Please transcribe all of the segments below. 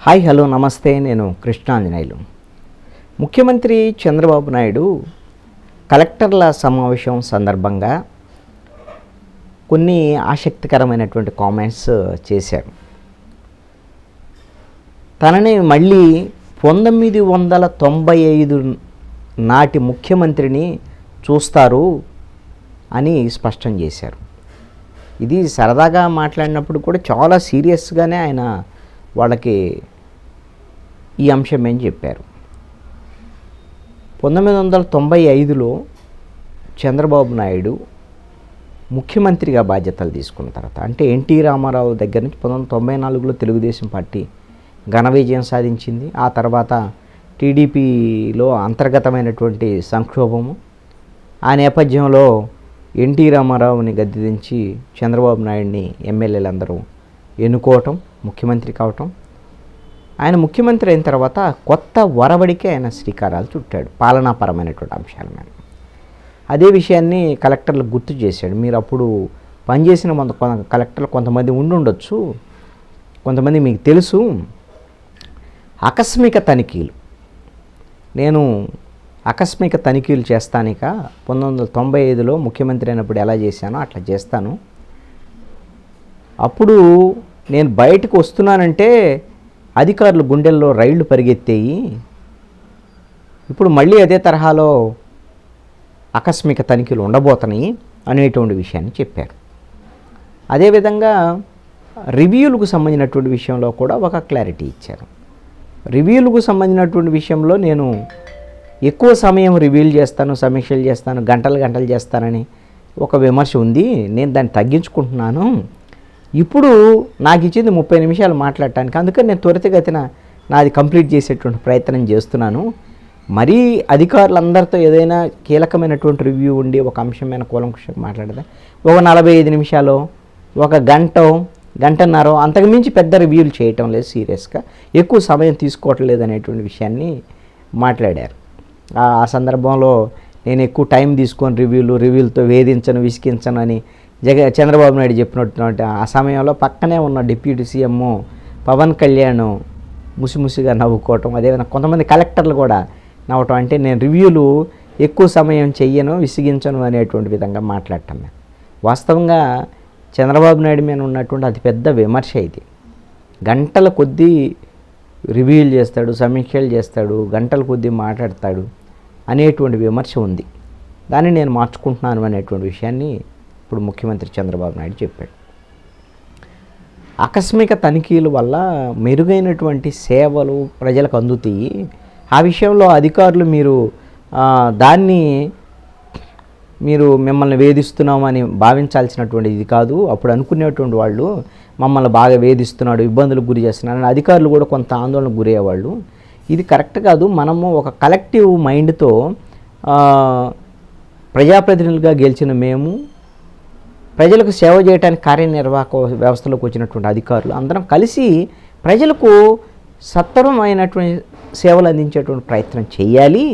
Hi hello నమస్తే. నేను కృష్ణాంజనేయులు. ముఖ్యమంత్రి చంద్రబాబు నాయుడు కలెక్టర్ల సమావేశం సందర్భంగా కొన్ని ఆసక్తికరమైనటువంటి కామెంట్స్ చేశారు. తనని మళ్ళీ 1995 నాటి ముఖ్యమంత్రిని చూస్తారు అని స్పష్టం చేశారు. ఇది సరదాగా మాట్లాడినప్పుడు కూడా చాలా సీరియస్గానే ఆయన వాళ్ళకి ఈ అంశం ఏం చెప్పారు. 1995లో చంద్రబాబు నాయుడు ముఖ్యమంత్రిగా బాధ్యతలు తీసుకున్న తర్వాత, అంటే ఎన్టీ రామారావు దగ్గర నుంచి 1994లో తెలుగుదేశం పార్టీ ఘన విజయం సాధించింది. ఆ తర్వాత టీడీపీలో అంతర్గతమైనటువంటి సంక్షోభము, ఆ నేపథ్యంలో ఎన్టీ రామారావుని గద్దె దించి చంద్రబాబు నాయుడిని ఎమ్మెల్యేలందరూ ఎన్నుకోవటం, ముఖ్యమంత్రి కావటం. ఆయన ముఖ్యమంత్రి అయిన తర్వాత కొత్త ఒరవడికి ఆయన శ్రీకారాలు చుట్టాడు పాలనాపరమైనటువంటి అంశాల మీద. అదే విషయాన్ని కలెక్టర్లకు గుర్తు చేశాడు. మీరు అప్పుడు పనిచేసిన కలెక్టర్లు కొంతమంది ఉండొచ్చు, కొంతమంది మీకు తెలుసు. ఆకస్మిక తనిఖీలు, నేను ఆకస్మిక తనిఖీలు చేస్తానిక 1995లో ముఖ్యమంత్రి అయినప్పుడు ఎలా చేశానో అట్లా చేస్తాను. అప్పుడు నేను బయటకు వస్తున్నానంటే అధికారులు గుండెల్లో రైళ్లు పరిగెత్తేయి. ఇప్పుడు మళ్ళీ అదే తరహాలో ఆకస్మిక తనిఖీలు ఉండబోతున్నాయి అనేటువంటి విషయాన్ని చెప్పారు. అదేవిధంగా రివ్యూలకు సంబంధించినటువంటి విషయంలో కూడా ఒక క్లారిటీ ఇచ్చారు. రివ్యూలకు సంబంధించినటువంటి విషయంలో నేను ఎక్కువ సమయం రివ్యూలు చేస్తాను, సమీక్షలు చేస్తాను, గంటలు చేస్తానని ఒక విమర్శ ఉంది. నేను దాన్ని తగ్గించుకుంటున్నాను. ఇప్పుడు నాకు ఇచ్చింది 30 నిమిషాలు మాట్లాడటానికి, అందుకని నేను త్వరితగతిన నాది కంప్లీట్ చేసేటువంటి ప్రయత్నం చేస్తున్నాను. మరీ అధికారులందరితో ఏదైనా కీలకమైనటువంటి రివ్యూ ఉండి ఒక అంశమైన కూలంకుషంగా మాట్లాడదా ఒక 45 నిమిషాలు, ఒక గంటన్నర, అంతకుమించి పెద్ద రివ్యూలు చేయటం లేదు, సీరియస్గా ఎక్కువ సమయం తీసుకోవటం లేదు అనేటువంటి విషయాన్ని మాట్లాడారు. ఆ సందర్భంలో నేను ఎక్కువ టైం తీసుకొని రివ్యూలతో వేధించను, విసిగించను అని చంద్రబాబు నాయుడు చెప్పినట్టు ఆ సమయంలో పక్కనే ఉన్న డిప్యూటీ సీఎం పవన్ కళ్యాణ్ ముసిముసిగా నవ్వుకోవటం, అదేవిధంగా కొంతమంది కలెక్టర్లు కూడా నవ్వటం. అంటే నేను రివ్యూలు ఎక్కువ సమయం చెయ్యను, విసిగించను అనేటువంటి విధంగా మాట్లాడటం. వాస్తవంగా చంద్రబాబు నాయుడు మీద ఉన్నటువంటి అతిపెద్ద విమర్శ ఇది. గంటల కొద్దీ రివ్యూలు చేస్తాడు, సమీక్షలు చేస్తాడు, గంటల కొద్దీ మాట్లాడతాడు అనేటువంటి విమర్శ ఉంది. దాన్ని నేను మార్చుకుంటున్నాను అనేటువంటి విషయాన్ని ఇప్పుడు ముఖ్యమంత్రి చంద్రబాబు నాయుడు చెప్పాడు. ఆకస్మిక తనిఖీల వల్ల మెరుగైనటువంటి సేవలు ప్రజలకు అందుతాయి. ఆ విషయంలో అధికారులు మిమ్మల్ని వేధిస్తున్నామని భావించాల్సినటువంటి ఇది కాదు. అప్పుడు అనుకునేటువంటి వాళ్ళు మమ్మల్ని బాగా వేధిస్తున్నాడు, ఇబ్బందులకు గురి చేస్తున్నాడు అని అధికారులు కూడా కొంత ఆందోళనకు గురయ్యేవాళ్ళు. ఇది కరెక్ట్ కాదు. మనము ఒక కలెక్టివ్ మైండ్తో ప్రజాప్రతినిధులుగా గెలిచిన మేము, ప్రజలకు సేవ చేయడానికి కార్యనిర్వాహక వ్యవస్థలోకి వచ్చినటువంటి అధికారులు అందరం కలిసి ప్రజలకు సత్వరమైనటువంటి సేవలు అందించేటువంటి ప్రయత్నం చేయాలి.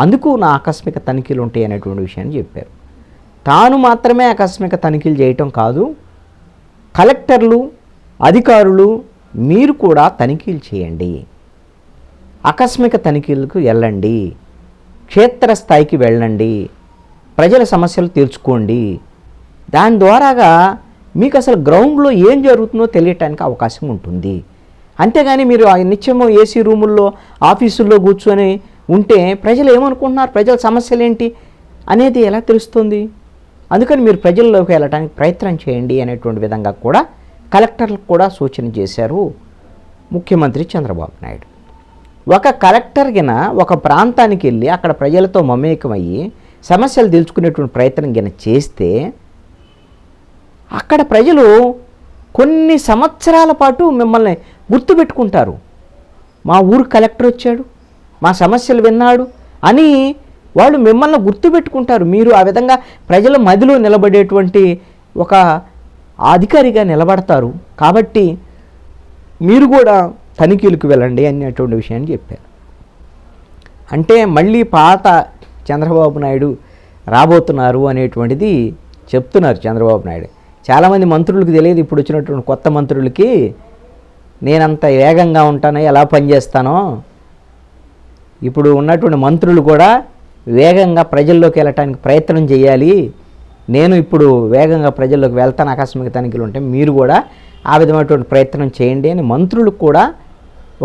అందుకు నా ఆకస్మిక తనిఖీలు ఉంటాయి అనేటువంటి విషయాన్ని చెప్పారు. తాను మాత్రమే ఆకస్మిక తనిఖీలు చేయటం కాదు, కలెక్టర్లు, అధికారులు మీరు కూడా తనిఖీలు చేయండి, ఆకస్మిక తనిఖీలకు వెళ్ళండి, క్షేత్రస్థాయికి వెళ్ళండి, ప్రజల సమస్యలు తీర్చుకోండి. దాని ద్వారాగా మీకు అసలు గ్రౌండ్లో ఏం జరుగుతుందో తెలియటానికి అవకాశం ఉంటుంది. అంతేగాని మీరు నిత్యము ఏసీ రూముల్లో, ఆఫీసుల్లో కూర్చొని ఉంటే ప్రజలు ఏమనుకుంటున్నారు, ప్రజల సమస్యలు ఏంటి అనేది ఎలా తెలుస్తుంది? అందుకని మీరు ప్రజల్లోకి వెళ్ళడానికి ప్రయత్నం చేయండి అనేటువంటి విధంగా కూడా కలెక్టర్లకు కూడా సూచన చేశారు ముఖ్యమంత్రి చంద్రబాబు నాయుడు. ఒక కలెక్టర్ గిన ఒక ప్రాంతానికి వెళ్ళి అక్కడ ప్రజలతో మమేకమయ్యి సమస్యలు తెలుసుకునేటువంటి ప్రయత్నం గిన చేస్తే అక్కడ ప్రజలు కొన్ని సంవత్సరాల పాటు మిమ్మల్ని గుర్తుపెట్టుకుంటారు. మా ఊరు కలెక్టర్ వచ్చాడు, మా సమస్యలు విన్నాడు అని వాళ్ళు మిమ్మల్ని గుర్తుపెట్టుకుంటారు. మీరు ఆ విధంగా ప్రజల మదిలో నిలబడేటువంటి ఒక అధికారిగా నిలబడతారు. కాబట్టి మీరు కూడా తనిఖీలకు వెళ్ళండి అనేటువంటి విషయాన్ని చెప్పారు. అంటే మళ్ళీ పాత చంద్రబాబు నాయుడు రాబోతున్నారు అనేటువంటిది చెప్తున్నారు చంద్రబాబు నాయుడు. చాలామంది మంత్రులకు తెలియదు, ఇప్పుడు వచ్చినటువంటి కొత్త మంత్రులకి నేనంత వేగంగా ఉంటానో ఎలా పనిచేస్తానో ఇప్పుడు ఉన్నటువంటి మంత్రులు కూడా వేగంగా ప్రజల్లోకి వెళ్ళటానికి ప్రయత్నం చేయాలి. నేను ఇప్పుడు వేగంగా ప్రజల్లోకి వెళ్తాను, ఆకస్మిక తనిఖీలు ఉంటే మీరు కూడా ఆ విధమైనటువంటి ప్రయత్నం చేయండి అని మంత్రులకు కూడా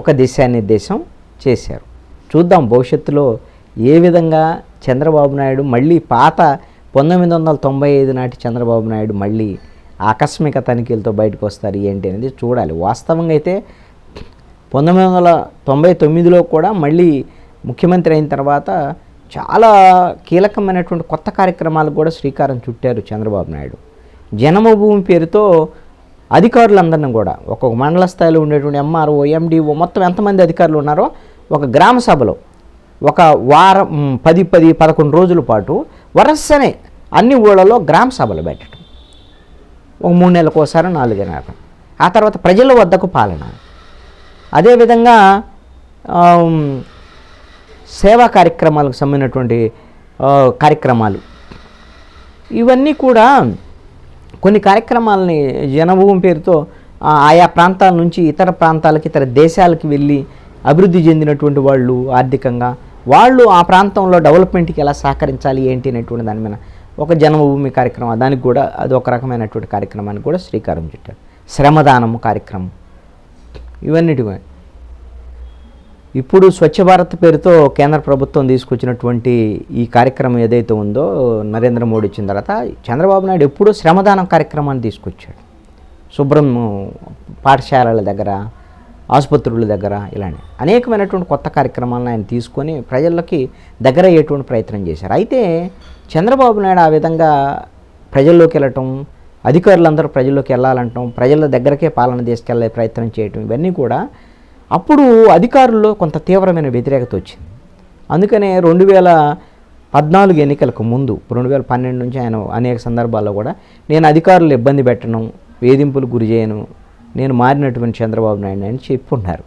ఒక దిశానిర్దేశం చేశారు. చూద్దాం భవిష్యత్తులో ఏ విధంగా చంద్రబాబు నాయుడు మళ్ళీ పాత 1995 నాటి చంద్రబాబు నాయుడు మళ్ళీ ఆకస్మిక తనిఖీలతో బయటకు వస్తారు ఏంటి అనేది చూడాలి. వాస్తవంగా అయితే 1999లో కూడా మళ్ళీ ముఖ్యమంత్రి అయిన తర్వాత చాలా కీలకమైనటువంటి కొత్త కార్యక్రమాలకు కూడా శ్రీకారం చుట్టారు చంద్రబాబు నాయుడు. జన్మభూమి పేరుతో అధికారులందరినీ కూడా ఒక్కొక్క మండల స్థాయిలో ఉండేటువంటి ఎంఆర్ఓ, ఎండిఓ మొత్తం ఎంతమంది అధికారులు ఉన్నారో ఒక గ్రామ సభలో ఒక వారం 10-11 రోజుల పాటు వరుసనే అన్ని ఊళ్ళలో గ్రామ సభలు పెట్టడం, ఒక 3 నెలలకు ఒకసారి 4 నెలలకు, ఆ తర్వాత ప్రజల వద్దకు పాలన, అదేవిధంగా సేవా కార్యక్రమాలకు సంబంధించినటువంటి కార్యక్రమాలు, ఇవన్నీ కూడా కొన్ని కార్యక్రమాలని జనభూమి పేరుతో ఆయా ప్రాంతాల నుంచి ఇతర ప్రాంతాలకి, ఇతర దేశాలకు వెళ్ళి అభివృద్ధి చెందినటువంటి వాళ్ళు ఆర్థికంగా వాళ్ళు ఆ ప్రాంతంలో డెవలప్మెంట్కి ఎలా సహకరించాలి ఏంటి అనేటువంటి దాని మీద ఒక జన్మభూమి కార్యక్రమం, దానికి కూడా అది ఒక రకమైనటువంటి కార్యక్రమానికి కూడా శ్రీకారం చుట్టారు. శ్రమదానము కార్యక్రమం, ఇవన్నిటి ఇప్పుడు స్వచ్ఛ భారత్ పేరుతో కేంద్ర ప్రభుత్వం తీసుకొచ్చినటువంటి ఈ కార్యక్రమం ఏదైతే ఉందో నరేంద్ర మోడీ వచ్చిన తర్వాత చంద్రబాబు నాయుడు ఎప్పుడూ శ్రమదానం కార్యక్రమాన్ని తీసుకొచ్చాడు. శుభ్రం పాఠశాలల దగ్గర, ఆసుపత్రుల దగ్గర ఇలాంటి అనేకమైనటువంటి కొత్త కార్యక్రమాలను ఆయన తీసుకొని ప్రజల్లోకి దగ్గర అయ్యేటువంటి ప్రయత్నం చేశారు. అయితే చంద్రబాబు నాయుడు ఆ విధంగా ప్రజల్లోకి వెళ్ళటం, అధికారులందరూ ప్రజల్లోకి వెళ్ళాలంటాం, ప్రజల దగ్గరకే పాలన తీసుకెళ్లే ప్రయత్నం చేయటం, ఇవన్నీ కూడా అప్పుడు అధికారుల్లో కొంత తీవ్రమైన వ్యతిరేకత వచ్చింది. అందుకనే 2014 ఎన్నికలకు ముందు 2012 నుంచి ఆయన అనేక సందర్భాల్లో కూడా నేను అధికారులు ఇబ్బంది పెట్టను, వేధింపులు గురి చేయను, నేను మారినటువంటి చంద్రబాబు నాయుడు అని చెప్పుకున్నారు.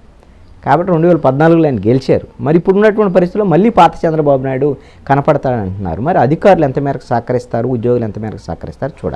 కాబట్టి 2014లో ఆయన గెలిచారు. మరి ఇప్పుడు ఉన్నటువంటి పరిస్థితుల్లో మళ్ళీ పాత చంద్రబాబు నాయుడు కనపడతాడని అంటున్నారు. మరి అధికారులు ఎంత మేరకు సహకరిస్తారు, ఉద్యోగులు ఎంత మేరకు సహకరిస్తారు చూడాలి.